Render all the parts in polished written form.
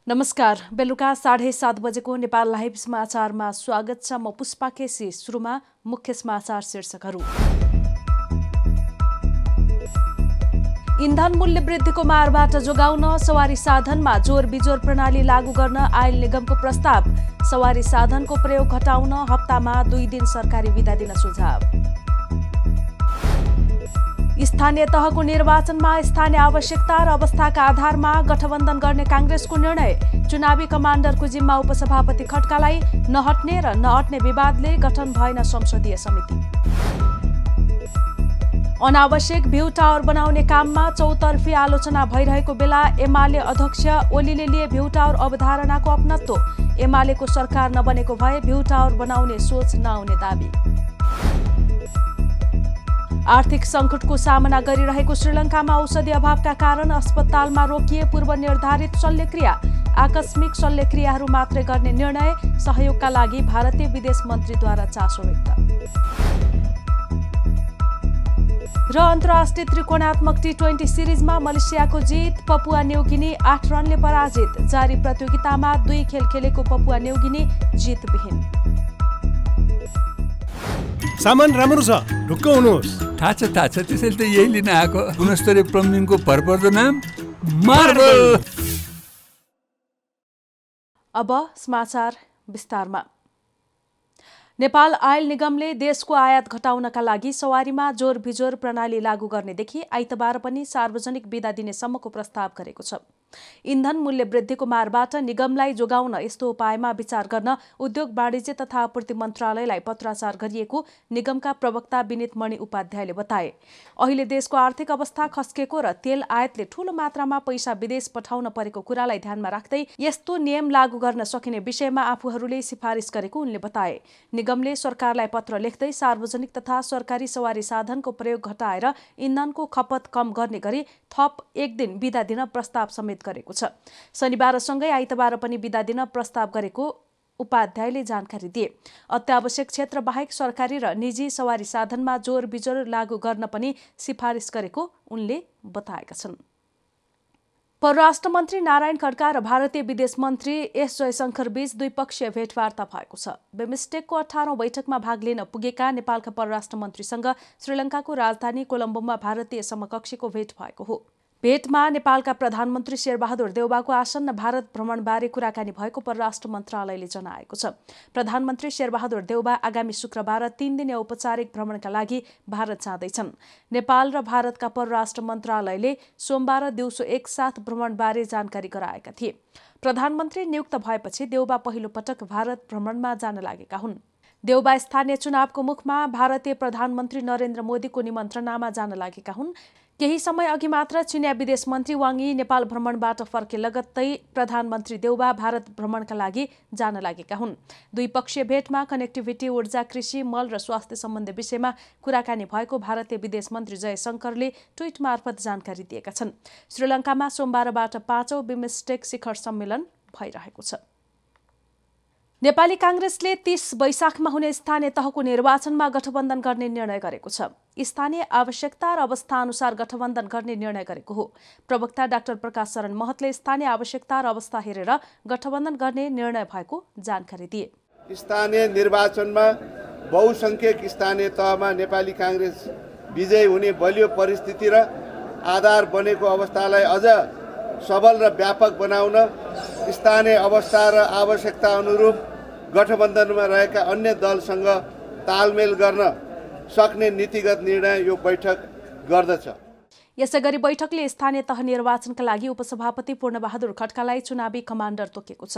नमस्कार, बेलुका 7:30 बजेको नेपाल लाइभ समाचारमा स्वागत छ। म पुष्पा केसी। सुरुमा मुख्य समाचार शीर्षकहरू। इन्धन मूल्य वृद्धिको मारबाट जोगाउन सवारी साधनमा जोर बिजोर प्रणाली लागू गर्न आयल निगमको प्रस्ताव। सवारी साधनको प्रयोग घटाउन हप्तामा 2 दिन सरकारी बिदा दिन सुझाव। स्थानीय तहको निर्वाचनमा स्थानीय आवश्यकता र अवस्थाका आधारमा गठबन्धन गर्ने कांग्रेसको निर्णय। चुनावी कमाण्डरको जिम्मा उपसभापति खड्कालाई। नहट्ने र नअट्ने विवादले गठन भएन संसदीय समिति। अनावश्यक भ्यू टावर बनाउने काममा चौतर्फी आलोचना भइरहेको बेला एमाले अध्यक्ष ओलीले लिए भ्यू टावर अवधारणाको अपनत्व। एमालेको सरकार नबनेको भए भ्यू टावर बनाउने सोच नआउने दाबी। आर्थिक संकटको सामना गरिरहेको श्रीलङ्कामा औषधि अभावका कारण अस्पतालमा रोकिए पूर्व निर्धारित शल्यक्रिया। आकस्मिक शल्यक्रियाहरू मात्रै गर्ने निर्णय। सहयोगका लागि भारतीय विदेश मन्त्रीद्वारा चासो व्यक्त। र अन्तर्राष्ट्रिय त्रिकोणात्मक T20 सिरिजमा मलेसियाको जित। पपुवा न्युगिनी 8 रनले पराजित। जारी प्रतियोगितामा 2 खेल खेलेको पपुवा न्युगिनी जितविहीन। सामान राम्रो छ, ढुक्क हुनुहोस्। थाहा छ त्यसैले त यही लिन आएको। गुणस्तरीय प्लम्बिङको भरपर्दो नाम मार्बल। अब समाचार विस्तारमा। नेपाल आयल निगमले देशको आयात घटाउनका लागि सवारीमा जोर बिजोर प्रणाली लागू गर्नेदेखि आइतबार पनि सार्वजनिक बिदा दिनेसम्मको प्रस्ताव गरेको छ। इन्धन मूल्य वृद्धिको मारबाट निगमलाई जोगाउन यस्तो उपायमा विचार गर्न उद्योग वाणिज्य तथा आपूर्ति मन्त्रालयलाई पत्राचार गरिएको निगमका प्रवक्ता विनित मणि उपाध्यायले बताए। अहिले देशको आर्थिक अवस्था खस्केको र तेल आयातले ठूलो मात्रामा पैसा विदेश पठाउन परेको कुरालाई ध्यानमा राख्दै यस्तो नियम लागू गर्न सकिने विषयमा आफूहरूले सिफारिस गरेको उनले बताए। निगमले सरकारलाई पत्र लेख्दै सार्वजनिक तथा सरकारी सवारी साधनको प्रयोग घटाएर इन्धनको खपत कम गर्ने गरी थप 1 दिन बिदा दिन प्रस्ताव समेत गरेको छ। शनिबारसँगै आइतबार पनि बिदा दिन प्रस्ताव गरेको उपाध्यायले जानकारी दिए। अत्यावश्यक क्षेत्र बाहेक सरकारी र निजी सवारी साधनमा जोर बिजोर लागू गर्न पनि सिफारिस गरेको उनले बताएका छन्। परराष्ट्र मन्त्री नारायण खड्का र भारतीय विदेश मन्त्री एस जयशंकर बीच द्विपक्षीय भेटवार्ता भएको छ। बिमस्टेकको 18औं बैठकमा भाग लिन पुगेका नेपालका परराष्ट्र मन्त्रीसँग श्रीलङ्काको राजधानी कोलम्बोमा भारतीय समकक्षीको भेट भएको हो। भेटमा नेपालका प्रधानमन्त्री शेरबहादुर देउवाको आसन्न भारत भ्रमणबारे कुराकानी भएको परराष्ट्र मन्त्रालयले जनाएको छ। प्रधानमन्त्री शेरबहादुर देउवा आगामी शुक्रबार 3 दिने औपचारिक भ्रमणका लागि भारत जाँदैछन्। नेपाल र भारतका परराष्ट्र मन्त्रालयले सोमबार दिउँसो एकसाथ भ्रमणबारे जानकारी गराएका थिए। प्रधानमन्त्री नियुक्त भएपछि देउवा पहिलो पटक भारत भ्रमणमा जान लागेका हुन्। देउवा स्थानीय चुनावको मुखमा भारतीय प्रधानमन्त्री नरेन्द्र मोदीको निमन्त्रणामा जान लागेका हुन्। केही समय अघि मात्र चिनिया विदेश मन्त्री वाङ यी नेपाल भ्रमणबाट फर्के लगत्तै प्रधानमन्त्री देउवा भारत भ्रमणका लागि जान लागेका हुन्। द्विपक्षीय भेटमा कनेक्टिभिटी, ऊर्जा, कृषि, मल र स्वास्थ्य सम्बन्धी विषयमा कुराकानी भएको भारतीय विदेश मन्त्री जयशंकरले ट्विट मार्फत जानकारी दिएका छन्। श्रीलङ्कामा सोमबारबाट 5औं बिमस्टेक शिखर सम्मेलन भइरहेको छ। नेपाली कांग्रेसले 30 वैशाखमा हुने स्थानीय तहको निर्वाचनमा गठबन्धन गर्ने निर्णय गरेको छ। स्थानीय आवश्यकता र अवस्था अनुसार गठबन्धन गर्ने निर्णय गरेको हो। प्रवक्ता डाक्टर प्रकाश शरण महतले स्थानीय आवश्यकता र अवस्था हेरेर गठबन्धन गर्ने निर्णय भएको जानकारी दिए। स्थानीय निर्वाचनमा बहुसंख्यक स्थानीय तहमा नेपाली कांग्रेस विजयी हुने बलियो परिस्थिति र आधार बनेको अवस्थालाई अझ सबल र व्यापक बनाउन स्थानीय अवस्था र आवश्यकता अनुरूप गठबन्धनमा रहेका अन्य दलसँग तालमेल गर्न सक्ने नीतिगत निर्णय यो बैठक गर्दछ। यसैगरी बैठकले स्थानीय तह निर्वाचनका लागि उपसभापति पूर्णबहादुर खड्कालाई चुनावी कमाण्डर तोकेको छ।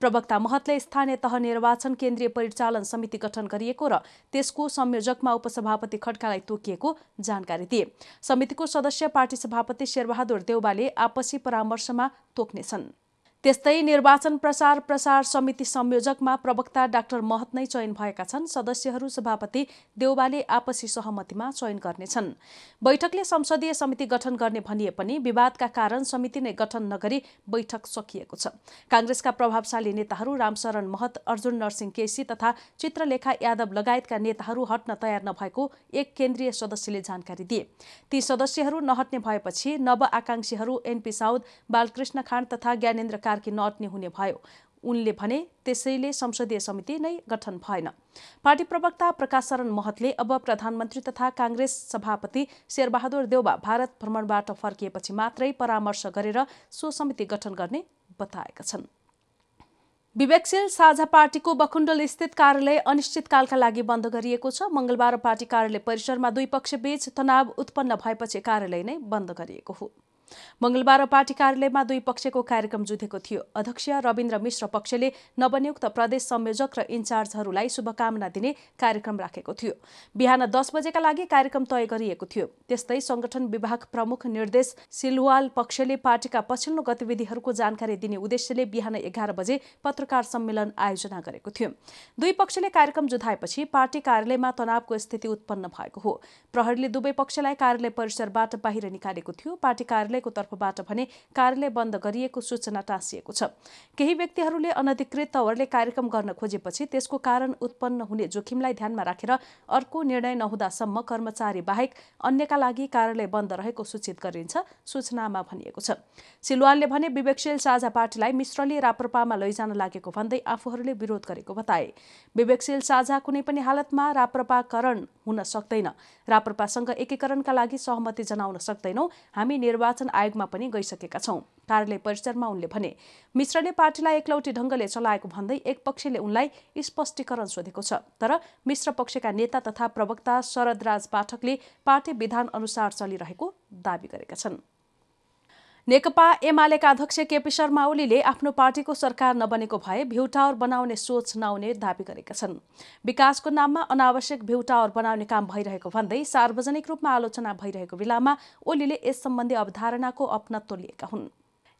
प्रवक्ता महतले स्थानीय तह निर्वाचन केन्द्रीय परिचालन समिति गठन गरिएको र त्यसको संयोजकमा उपसभापति खड्कालाई तोकिएको जानकारी दिए। समितिको सदस्य पार्टी सभापति शेरबहादुर देउवाले आपसी परामर्शमा तोक्नेछन्। त्यस्तै निर्वाचन प्रसार समिति संयोजकमा प्रवक्ता डाक्टर महत नै चयन भएका छन्। सदस्यहरू सभापति देउवाले आपसी सहमतिमा चयन गर्नेछन्। बैठकले संसदीय समिति गठन गर्ने भनिए पनि विवादका कारण समिति नै गठन नगरी बैठक सकिएको छ। कांग्रेसका प्रभावशाली नेताहरू रामशरण महत, अर्जुन नरसिंह केसी तथा चित्रलेखा यादव लगायतका नेताहरू हट्न तयार नभएको एक केन्द्रीय सदस्यले जानकारी दिए। ती सदस्यहरू नहट्ने भएपछि नव आकांक्षीहरू एनपी साउद, बालकृष्ण खाँड तथा ज्ञानेन्द्र कार्की नअट्ने हुने भयो। उनले भने त्यसैले संसदीय समिति नै गठन भएन। पार्टी प्रवक्ता प्रकाश शरण महतले अब प्रधानमन्त्री तथा कांग्रेस सभापति शेरबहादुर देउबा भारत भ्रमणबाट फर्किएपछि मात्रै परामर्श गरेर सो समिति गठन गर्ने बताएका छन्। विवेकशील साझा पार्टीको बखुण्डल स्थित कार्यालय अनिश्चितकालका लागि बन्द गरिएको छ। मंगलबार पार्टी कार्यालय परिसरमा दुई पक्षबीच तनाव उत्पन्न भएपछि कार्यालय नै बन्द गरिएको हो। मंगलबार पार्टी कार्यालयमा दुई पक्षको कार्यक्रम जुधेको थियो। अध्यक्ष रविन्द्र मिश्र पक्षले नवनियुक्त प्रदेश संयोजक र इन्चार्जहरूलाई शुभकामना दिने कार्यक्रम राखेको थियो। बिहान 10 बजेका लागि कार्यक्रम तय गरिएको थियो। त्यस्तै संगठन विभाग प्रमुख निर्देश सिलवाल पक्षले पार्टीका पछिल्लो गतिविधिहरूको जानकारी दिने उद्देश्यले बिहान 11 बजे पत्रकार सम्मेलन आयोजना गरेको थियो। दुई पक्षले कार्यक्रम जुधाएपछि पार्टी कार्यालयमा तनावको स्थिति उत्पन्न भएको हो। प्रहरीले दुवै पक्षलाई कार्यालय परिसरबाट बाहिर निकालेको थियो। पार्टी कार्यालयको तर्फबाट भने कार्यालय बन्द गरिएको सूचना टाँसिएको छ। केही व्यक्तिहरूले अनधिकृत तवरले कार्यक्रम गर्न खोजेपछि त्यसको कारण उत्पन्न हुने जोखिमलाई ध्यानमा राखेर अर्को निर्णय नहुँदासम्म कर्मचारी बाहेक अन्यका लागि कार्यालय बन्द रहेको सूचित गरिन्छ, सूचनामा भनिएको छ। सिलवालले भने विवेकशील साझा पार्टीलाई मिश्रले राप्रपामा लैजान लागेको भन्दै आफूहरूले विरोध गरेको बताए। विवेकशील साझा कुनै पनि हालतमा राप्रपाकरण हुन सक्दैन। राप्रपासँग एकीकरणका लागि सहमति जनाउन सक्दैनौं। हामी निर्वाचन आयोगमा पनि गइसकेका छौं। कार्यालय परिसरमा उनले भने। मिश्रले पार्टीलाई एकलौटी ढंगले चलाएको भन्दै एक पक्षले उनलाई स्पष्टीकरण सोधेको छ। तर मिश्र पक्षका नेता तथा प्रवक्ता शरदराज पाठकले पार्टी विधान अनुसार चलिरहेको दावी गरेका छन्। नेकपा एमालेका अध्यक्ष केपी शर्मा ओलीले आफ्नो पार्टीको सरकार नबनेको भए भ्यू टावर बनाउने सोच नआउने दावी गरेका छन्। विकासको नाममा अनावश्यक भ्यू टावर बनाउने काम भइरहेको भन्दै सार्वजनिक रूपमा आलोचना भइरहेको बेलामा ओलीले यस सम्बन्धी अवधारणाको अपनत्व लिएका हुन्।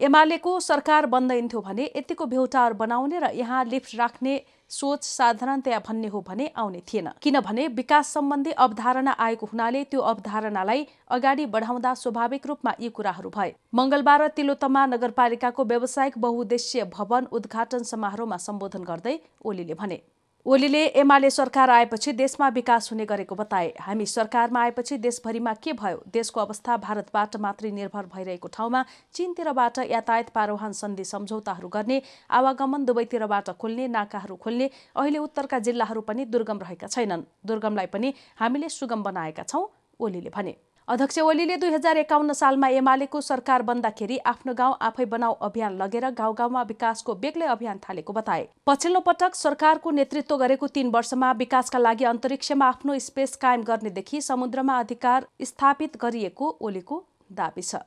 एमालेको सरकार बन्दैन्थ्यो भने यतिको भ्यू टावर बनाउने र यहाँ लिफ्ट राख्ने सोच साधारणतया भन्ने हो भने आउने थिएन। किनभने विकास सम्बन्धी अवधारणा आएको हुनाले त्यो अवधारणालाई अगाडि बढाउँदा स्वाभाविक रूपमा यी कुराहरू भए। मंगलबार तिलोत्तमा नगरपालिकाको व्यावसायिक बहुउद्देश्य भवन उद्घाटन समारोहमा सम्बोधन गर्दै ओलीले भने। ओलीले एमाले सरकार आएपछि देशमा विकास हुने गरेको बताए। हामी सरकारमा आएपछि देशभरिमा के भयो? देशको अवस्था भारतबाट मात्रै निर्भर भइरहेको ठाउँमा चीनतिरबाट यातायात पारोहान सन्धि सम्झौताहरू गर्ने, आवागमन दुवैतिरबाट खोल्ने, नाकाहरू खोल्ने, अहिले उत्तरका जिल्लाहरू पनि दुर्गम रहेका छैनन्। दुर्गमलाई पनि हामीले सुगम बनाएका छौं, ओलीले भने। अध्यक्ष ओलीले 2051 सालमा एमालेको सरकार बन्दाखेरि आफ्नो गाउँ आफै बनाऊ अभियान लगेर गाउँ गाउँमा विकासको बेग्लै अभियान थालेको बताए। पछिल्लो पटक सरकारको नेतृत्व गरेको 3 वर्षमा विकासका लागि अन्तरिक्षमा आफ्नो स्पेस कायम गर्नेदेखि समुद्रमा अधिकार स्थापित गरिएको ओलीको दावी छ।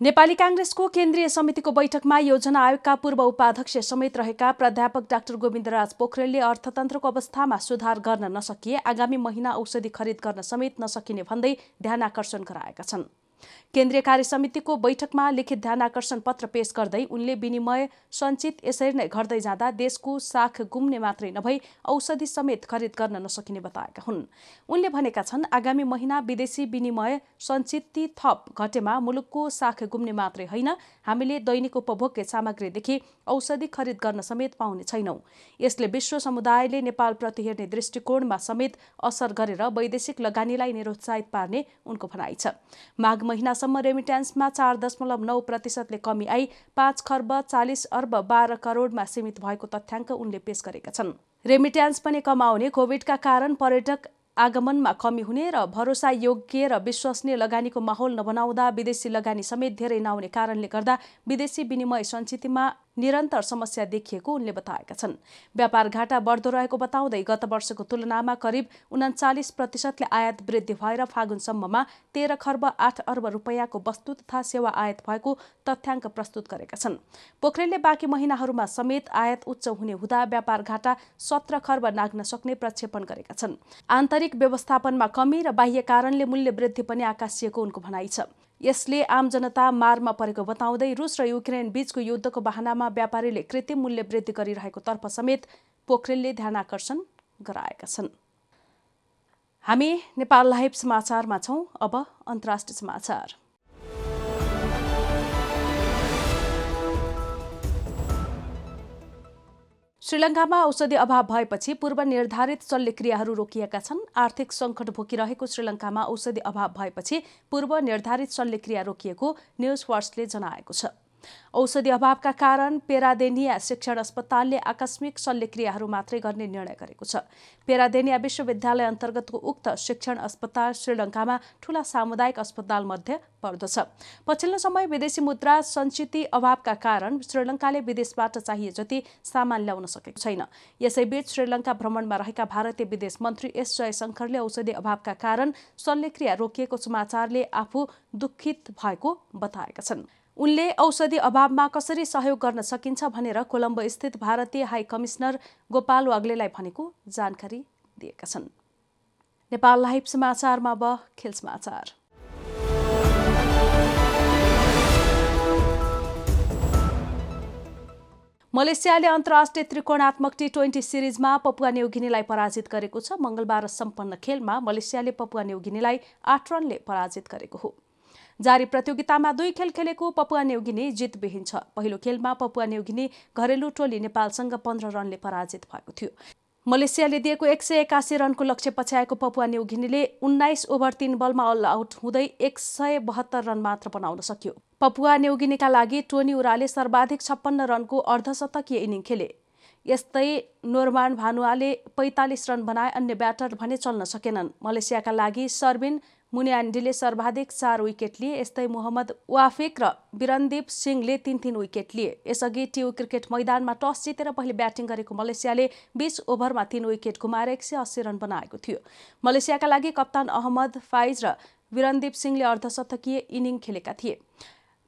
नेपाली कांग्रेसको केन्द्रीय समितिको बैठकमा योजना आयोगका पूर्व उपाध्यक्ष समेत रहेका प्राध्यापक डाक्टर गोविन्दराज पोखरेलले अर्थतन्त्रको अवस्थामा सुधार गर्न नसकिए आगामी महिना औषधि खरिद गर्न समेत नसकिने भन्दै ध्यानाकर्षण गराएका छन्। केन्द्रीय कार्य समितिको बैठकमा लिखित ध्यानाकर्षण पत्र पेश गर्दै उनले विनिमय सञ्चित यसरी नै घट्दै जाँदा देशको साख गुम्ने मात्रै नभई औषधि समेत खरिद गर्न नसकिने बताएका हुन्। उनले भनेका छन् आगामी महिना विदेशी विनिमय सञ्चित थप घटेमा मुलुकको साख गुम्ने मात्रै होइन, हामीले दैनिक उपभोग्य सामग्रीदेखि औषधि खरिद गर्न समेत पाउने छैनौं। यसले विश्व समुदायले नेपालप्रति हेर्ने दृष्टिकोणमा समेत असर गरेर वैदेशिक लगानीलाई निरुत्साहित पार्ने उनको भनाइ छ। माघ महिनासम्म रेमिट्यान्समा 4.9% कमी आई 5 खर्ब 40 अर्ब 12 करोडमा सीमित भएको तथ्याङ्क उनले पेश गरेका छन्। रेमिट्यान्स पनि कमाउने, कोभिडका कारण पर्यटक आगमनमा कमी हुने र भरोसा योग्य र विश्वसनीय लगानीको माहौल नबनाउँदा विदेशी लगानी समेत धेरै नआउने कारणले गर्दा विदेशी विनिमय सञ्चितमा निरन्तर समस्या देखिएको उनले बताएका छन्। व्यापार घाटा बढ्दो रहेको बताउँदै गत वर्षको तुलनामा करिब 39% आयात वृद्धि भएर फागुनसम्ममा 13 खर्ब 8 अर्ब रुपैयाँको वस्तु तथा सेवा आयात भएको तथ्याङ्क प्रस्तुत गरेका छन्। पोखरेलले बाँकी महिनाहरूमा समेत आयात उच्च हुने हुँदा व्यापार घाटा 17 खर्ब नाग्न सक्ने प्रक्षेपण गरेका छन्। आन्तरिक व्यवस्थापनमा कमी र बाह्य कारणले मूल्य वृद्धि पनि आकाशिएको उनको भनाइ छ। यसले आम जनता मारमा परेको बताउँदै रुस र युक्रेन बीचको युद्धको बहानामा व्यापारीले कृत्रिम मूल्य वृद्धि गरिरहेको तर्फ समेत पोखरेलले ध्यानाकर्षण गराएका छन्। हामी नेपाल लाइभ समाचारमा छौं। अब अन्तर्राष्ट्रिय समाचार। श्रीलङ्कामा औषधि अभाव भएपछि पूर्व निर्धारित शल्यक्रियाहरू रोकिएका छन्। आर्थिक सङ्कट भोगिरहेको श्रीलङ्कामा औषधि अभाव भएपछि पूर्व निर्धारित शल्यक्रिया रोकिएको न्युज फर्स्टले जनाएको छ। औषधि अभावका कारण पेरादेनिया शिक्षण अस्पतालले आकस्मिक शल्यक्रियाहरू मात्रै गर्ने निर्णय गरेको छ। पेरादेनिया विश्वविद्यालय अन्तर्गतको उक्त शिक्षण अस्पताल श्रीलङ्कामा ठूला सामुदायिक अस्पताल मध्ये पर्दछ। पछिल्लो समय विदेशी मुद्रा सञ्चित अभावका कारण श्रीलङ्काले विदेशबाट चाहिए जति सामान ल्याउन सकेको छैन। यसैबीच श्रीलङ्का भ्रमणमा रहेका भारतीय विदेश मन्त्री एस जयशंकरले औषधि अभावका कारण शल्यक्रिया रोकिएको समाचारले आफू दुखित भएको बताएका छन्। उनले औषधि अभावमा कसरी सहयोग गर्न सकिन्छ भनेर कोलम्बो स्थित भारतीय हाई कमिश्नर गोपाल वाग्लेलाई भनेको जानकारी दिएका छन्। नेपाल लाइभ समाचारमा अब खेल समाचार। मलेसियाले अन्तर्राष्ट्रिय त्रिकोणात्मक T20 सिरिजमा पपुवा न्युगिनीलाई पराजित गरेको छ। मंगलबार सम्पन्न खेलमा मलेसियाले पपुवा न्युगिनीलाई 8 रनले पराजित गरेको हो। जारी प्रतियोगितामा 2 खेल खेलेको पपुवा न्युगिनी जितविहीन छ। पहिलो खेलमा पपुवा न्युगिनी घरेलु टोली नेपालसँग 15 रनले पराजित भएको थियो। मलेसियाले दिएको 181 रनको लक्ष्य पछ्याएको पपुवा न्युगिनीले 19 ओभर 3 बलमा अल आउट हुँदै 172 रन मात्र बनाउन सक्यो। पपुवा न्युगिनीका लागि टोनी उराले सर्वाधिक 56 रनको अर्धशतकीय इनिङ खेले। यस्तै नोर्मान भानुआले 45 रन बनाए। अन्य ब्याटर भने चल्न सकेनन्। मलेसियाका लागि सर्बिन मुनियान्डीले सर्वाधिक 4 विकेट लिए। यस्तै मोहम्मद वाफिक र बिरनदीप सिंहले 3-3 विकेट लिए। यसअघि टियु क्रिकेट मैदानमा टस जितेर पहिले ब्याटिङ गरेको मलेसियाले 20 ओभरमा 3 विकेट गुमाएर 180 रन बनाएको थियो। मलेसियाका लागि कप्तान अहमद फाइज र बिरनदीप सिंहले अर्धशतकीय इनिङ खेलेका थिए।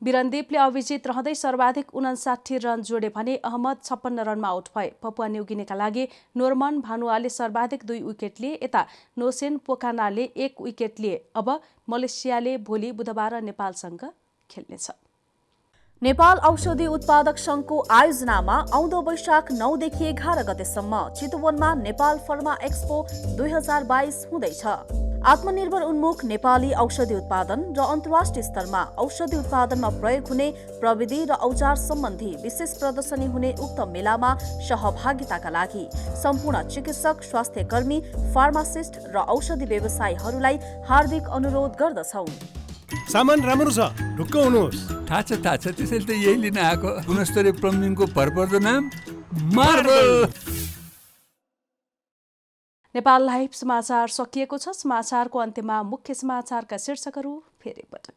बिरनदीपले अविजित रहँदै सर्वाधिक 59 रन जोडे भने अहमद 56 रनमा आउट भए। पपुवा न्युगिनीका लागि नोर्मन भानुआले सर्वाधिक 2 विकेट लिए। यता नोसेन पोकानाले 1 विकेट लिए। अब मलेसियाले भोलि बुधबार नेपालसँग खेल्नेछ। नेपाल औषधि उत्पादक संघको आयोजनामा आउँदो वैशाख 9 देखि 11 गतेसम्म चितवनमा नेपाल फर्मा एक्सपो 2022 हुँदैछ। आत्मनिर्भर उन्मुख नेपाली औषधि उत्पादन र अन्तर्राष्ट्रिय स्तरमा औषधि उत्पादनमा प्रयोग हुने प्रविधि र औजार सम्बन्धी विशेष प्रदर्शनी हुने उक्त मेलामा सहभागिताका लागि सम्पूर्ण चिकित्सक, स्वास्थ्य कर्मी, फार्मासिस्ट र औषधि व्यवसायीहरूलाई हार्दिक अनुरोध गर्दछौं। सामान राम्रो छ, ढुक्क हुनुहोस्। थाहा छ त्यसैले त यही लिन आएको। गुणस्तरीय प्लम्बिङको भरपर्दो नाम मार्बल। नेपाल लाइभ समाचार सकिएको छ। समाचारको अन्त्यमा मुख्य समाचारका शीर्षकहरू फेरि पटक।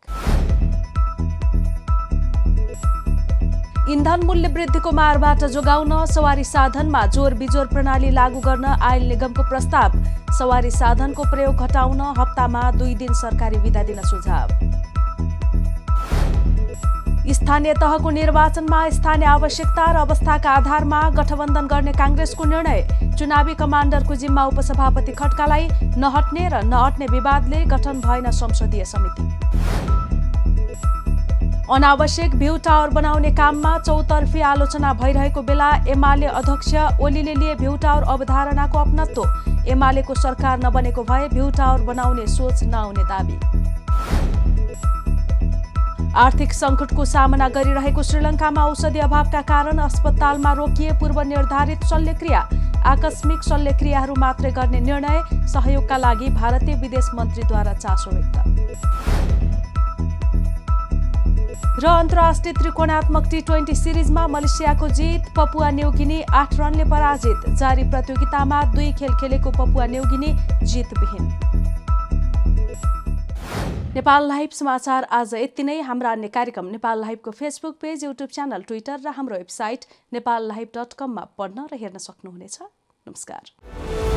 इन्धन मूल्य वृद्धिको मारबाट जोगाउन सवारी साधनमा जोर बिजोर प्रणाली लागू गर्न आयल निगमको प्रस्ताव। सवारी साधनको प्रयोग घटाउन हप्तामा 2 दिन सरकारी बिदा दिन सुझाव। स्थानीय तहको निर्वाचनमा स्थानीय आवश्यकता र अवस्थाका आधारमा गठबन्धन गर्ने कांग्रेसको निर्णय। चुनावी कमान्डरको जिम्मा उपसभापति खड्कालाई नहट्ने र नहट्ने विवादले गठन भएन संसदीय समिति। अनावश्यक भ्यू टावर बनाउने काममा चौतर्फी आलोचना भइरहेको बेला एमाले अध्यक्ष ओलीले लिए भ्यू टावर अवधारणाको अपनत्व। एमालेको सरकार नबनेको भए भ्यू टावर बनाउने सोच नआउने दाबी। आर्थिक संकटको सामना गरिरहेको श्रीलङ्कामा औषधि अभावका कारण अस्पतालमा रोकिए पूर्व निर्धारित शल्यक्रिया। आकस्मिक शल्यक्रियाहरू मात्रै गर्ने निर्णय। सहयोगका लागि भारतीय विदेश मन्त्रीद्वारा चासो व्यक्त। र अन्तर्राष्ट्रिय त्रिकोणात्मक T20 सिरिजमा मलेसियाको जित। पपुवा न्युगिनी 8 रनले पराजित। जारी प्रतियोगितामा 2 खेल खेलेको पपुवा न्युगिनी जितविहीन। नेपाल लाइभ समाचार आज यति नै। हाम्रा अन्य कार्यक्रम नेपाल लाइभको Facebook page, YouTube channel, Twitter र हाम्रो वेबसाइट नेपाललाइभ.com मा पढ्न र हेर्न सक्नुहुनेछ। नमस्कार।